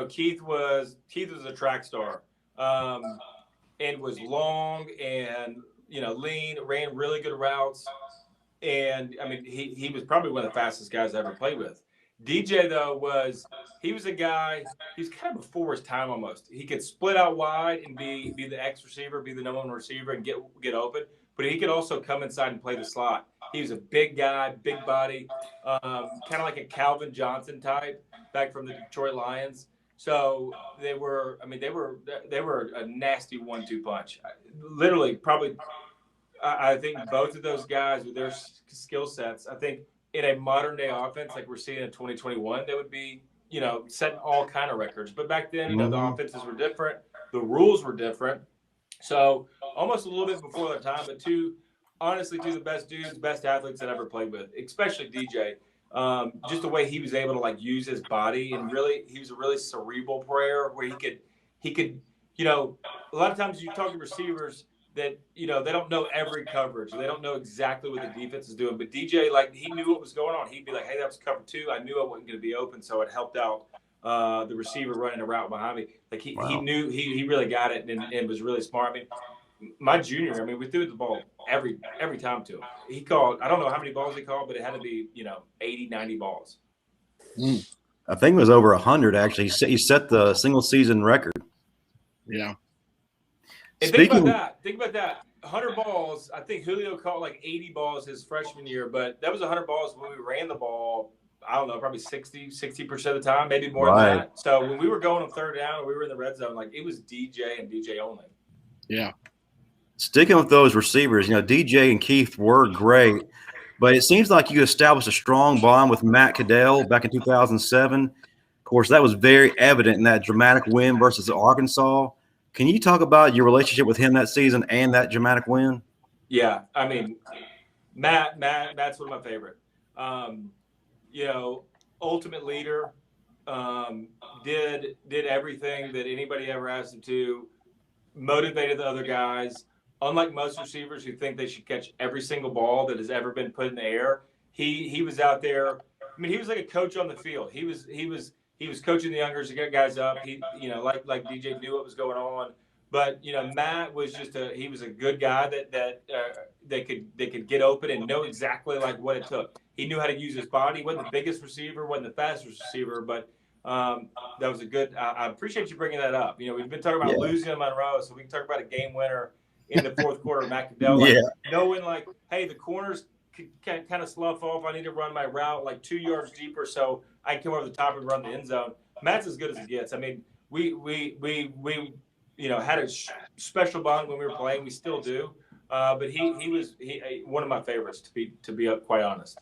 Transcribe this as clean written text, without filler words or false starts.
Keith was a track star, and was long and lean, ran really good routes, and I mean he was probably one of the fastest guys I ever played with. DJ though he was a guy. He's kind of before his time almost. He could split out wide and be the X receiver, be the number one receiver, and get open. But he could also come inside and play the slot. He was a big guy, big body, kind of like a Calvin Johnson type back from the Detroit Lions. So they were a nasty 1-2 punch. Literally, probably, I think both of those guys with their skill sets, I think in a modern day offense like we're seeing in 2021, they would be setting all kind of records. But back then, the offenses were different, the rules were different, so almost a little bit before their time. But honestly, two of the best dudes, best athletes that I ever played with, especially DJ. Just the way he was able to use his body, and really, he was a really cerebral player where he could, a lot of times you talk to receivers that, they don't know every coverage. They don't know exactly what the defense is doing. But DJ, he knew what was going on. He'd be like, hey, that was cover 2. I knew I wasn't going to be open, so it helped out the receiver running a route behind me. He knew he really got it and was really smart. I mean, my junior, we threw the ball every time to him. He called, I don't know how many balls he called, but it had to be, 80, 90 balls. I think it was over 100, actually. He set the single season record. Yeah. And think about that. 100 balls. I think Julio caught 80 balls his freshman year, but that was 100 balls when we ran the ball, I don't know, probably 60% of the time, maybe more than that. So when we were going on third down and we were in the red zone, it was DJ and DJ only. Yeah. Sticking with those receivers, DJ and Keith were great, but it seems like you established a strong bond with Matt Caddell back in 2007. Of course, that was very evident in that dramatic win versus Arkansas. Can you talk about your relationship with him that season and that dramatic win? Yeah, Matt's one of my favorite. Ultimate leader, did everything that anybody ever asked him to, motivated the other guys. Unlike most receivers who think they should catch every single ball that has ever been put in the air, he was out there. He was like a coach on the field. He was coaching the youngers to get guys up. He, like DJ knew what was going on. But Matt was he was a good guy that they could get open and know exactly what it took. He knew how to use his body. He wasn't the biggest receiver, wasn't the fastest receiver, but that was a good. I appreciate you bringing that up. We've been talking about losing in Monroe, so we can talk about a game winner in the fourth quarter of Matt Caddell. Knowing hey, the corners can kind of slough off. I need to run my route 2 yards deeper so I can come over the top and run the end zone. Matt's as good as it gets. We had a special bond when we were playing. We still do. But he was one of my favorites, to be quite honest.